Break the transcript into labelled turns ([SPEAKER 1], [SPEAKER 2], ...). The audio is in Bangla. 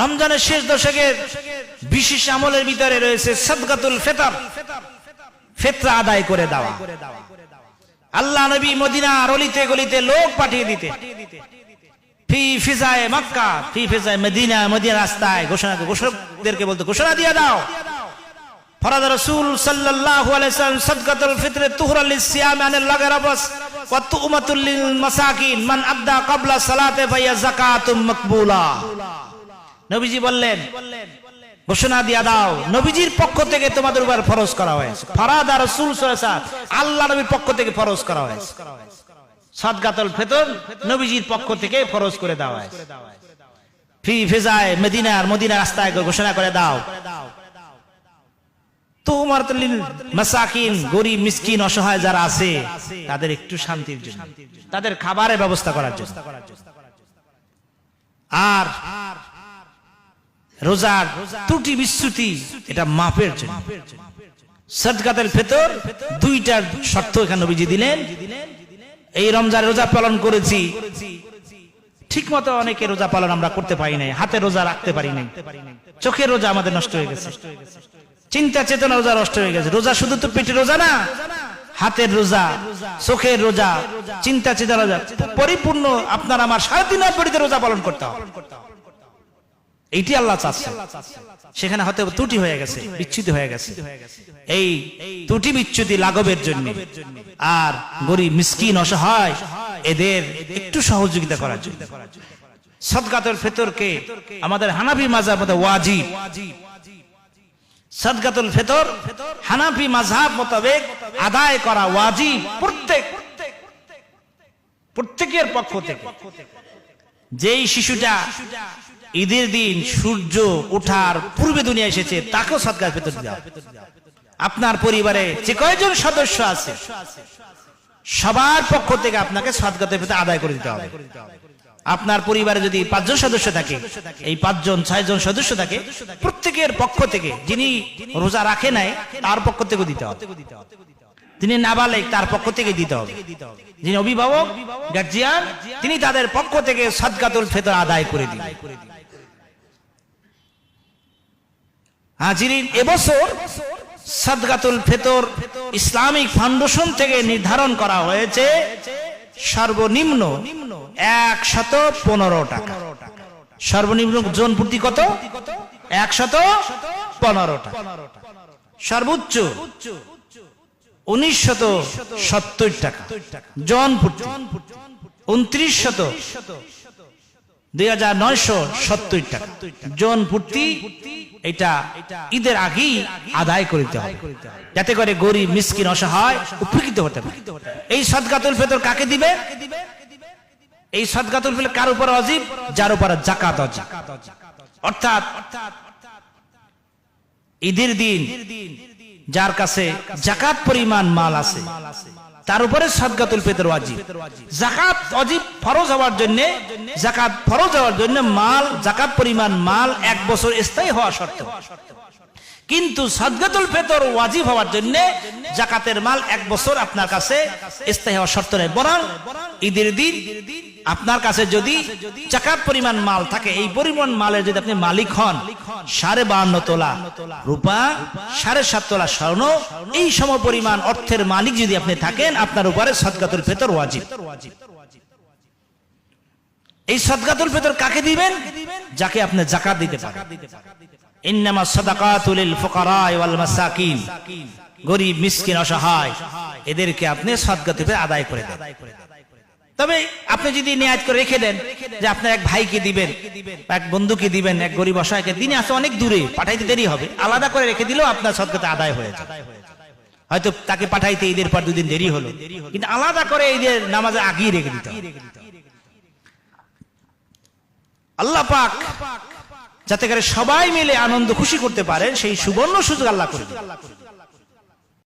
[SPEAKER 1] রমজানের শেষ দশকের বিশেষ আমলের ভিতরে রয়েছে সাদকাতুল ফিতর, ফিতরা আদায় করে দেওয়া। আল্লাহ নবী মদিনার অলিতে গলিতে লোক পাঠিয়ে দিতে, ফি ফিজায়ে মক্কা ফি ফিজায়ে মদিনা, মদিনা রাস্তায় ঘোষকদেরকে বলতে, ঘোষণা দিয়ে দাও, ফরাদ রাসূল সাল্লাল্লাহু আলাইহি ওয়াসাল্লাম সাদকাতুল ফিতর তুহরা লিসিয়াম আনিল লাগারাবাস ওয়া তুমাতুল লিল মাসাকিন মান আদা ক্বাবলা সালাতে ফায়া যাকাতুম মাকবুলা। নবীজি বললেন, ঘোষণা দিয়ে দাও, নবীজির পক্ষ থেকে তোমাদের উপর ফরজ করা হয়েছে। ফরাদ রাসূল সাল্লাল্লাহু আলাইহি ওয়াসাল্লাম, আল্লাহ নবীর পক্ষ থেকে ফরজ করা হয়েছে। সাদকাতুল ফিতর নবীজির পক্ষ থেকে ফরজ করে দেওয়া হয়েছে। ফি ফিজায়ে মদিনার, মদিনা রাস্তায় ঘোষণা করে দাও, তুমাতুল লিল মাসাকিন, গরীব মিসকিন অসহায় যারা আছে তাদের একটু শান্তির জন্য, তাদের খাবারের ব্যবস্থা করার জন্য। আর রোজার ত্রুটি বিচ্যুতি এটা মাপের জন্য। সাদকাতুল ফিতর দুইটা শর্ত এখানে নবীজি দিলেন। এই রমজান রোজা পালন করেছি, ঠিক মতো অনেকে রোজা পালন আমরা করতে পারি নাই, হাতে রোজা রাখতে পারি নাই, চোখের রোজা আমাদের নষ্ট হয়ে গেছে, চিন্তা চেতনা রোজা নষ্ট হয়ে গেছে। রোজা শুধু তো পেটের রোজা না, হাতের রোজা, চোখের রোজা, চিন্তা চেতনা রোজা, পরিপূর্ণ আপনার আমার 3.5 পরিতে রোজা পালন করতে হবে। এইটি আল্লাহ চাচ্ছে। সেখানে হয়তো ত্রুটি হয়ে গেছে, বিচ্যুতি হয়ে গেছে। এই ত্রুটি বিচ্যুতি লাঘবের জন্য আর গরীব মিসকিন অসহায় এদের একটু সহযোগিতা করার জন্য সাদকাতুল ফিতরকে আমাদের হানাফি মাযহাব মতে ওয়াজিব। সাদকাতুল ফিতর হানাফি মাযহাব মোতাবেক আদায় করা ওয়াজিব প্রত্যেকের পক্ষ থেকে। যেই শিশুটা ঈদের দিন সূর্য ওঠার পূর্বে দুনিয়া এসেছে তাকেও সাদকাতুল ফিতর দেওয়া। আপনার পরিবারে যে কয়জন সদস্য আছে সবার পক্ষ থেকে আপনাকে সাদকাতুল ফিতর আদায় করে দিতে হবে। আপনার পরিবারে যদি 5 জন সদস্য থাকে, এই 5 জন 6 জন সদস্য থাকে, প্রত্যেকের পক্ষ থেকে, যিনি রোজা রাখে নাই তার পক্ষ থেকে দিতে হবে, তিনি নাবালেগ তার পক্ষ থেকে দিতে হবে, যিনি অভিভাবক গার্জিয়ান তিনি তাদের পক্ষ থেকে সাদকাতুল ফিতর আদায় করে দিবেন। হাজিরিন, এবছর সাদকাতুল ফিতর ইসলামিক ফাউন্ডেশন থেকে নির্ধারণ করা হয়েছে সর্বনিম্ন 115 টাকা। সর্বনিম্ন জন প্রতি কত? 115 টাকা। সর্বোচ্চ 1970 টাকা জন প্রতি, 2970 টাকা জন প্রতি। এটা ঈদের আগেই আদায় করতে হবে যাতে করে গরীব মিসকিন অসহায় উপকৃত হতে পারে। এই সাদকাতুল ফিতর কাকে দিবে? এই সাদকাতুল ফিতর কার উপর ওয়াজিব? যার উপর যাকাত ওয়াজিব। অর্থাৎ ঈদের দিন যার কাছে যাকাত পরিমাণ মাল আছে তার উপরে সাদকাতুল ফিতর ওয়াজিব। যাকাত ওয়াজিব ফরজ হওয়ার জন্য, যাকাত ফরজ হওয়ার জন্য মাল, যাকাত পরিমাণ মাল 1 বছর স্থায়ী হওয়া শর্ত। কিন্তু সাদকাতুল ফিতর ওয়াজিব হওয়ার জন্য যাকাতের মাল 1 বছর আপনার কাছে স্থায়ী হওয়া শর্ত নয়, বরং ঈদের দিন আপনার কাছে যদি যাকাত পরিমাণ মাল থাকে, এই পরিমাণ মালের যদি আপনি মালিক হন, 52.5 তোলা রূপা, 7.5 তোলা স্বর্ণ, এই সম পরিমাণ অর্থের মালিক যদি আপনি থাকেন, আপনার উপরে সাদকাতুল ফিতর ওয়াজিব। এই সাদকাতুল ফিতর কাকে দিবেন? যাকে আপনি যাকাত দিতে পারেন। ইন্নামাস সাদাকাতু লিল ফুকারা ওয়াল মাসাকিন, গরীব মিসকিন অসহায় এদেরকে আপনি সাদকাতুল ফিতর আদায় করে দেন। তবে আপনি যদি নিয়াত করে রেখে দেন যে আপনার এক ভাইকে দিবেন, এক বন্ধুকে দিবেন, এক গরীব অসহায়কে, তিনি আছে অনেক দূরে, পাঠাইতে দেরি হবে, আলাদা করে রেখে দিলেও আপনার সাদকাত আদায় হয়ে যায়। হয়তো তাকে পাঠাইতে ঈদের পর 2 দিন দেরি হলো, কিন্তু আলাদা করে ঈদের নামাজে আগেই রেখে দিতে হবে। আল্লাহ পাক যাতে করে সবাই মিলে আনন্দ খুশি করতে পারেন সেই সুবর্ণ সুযোগ আল্লাহ করে দিন।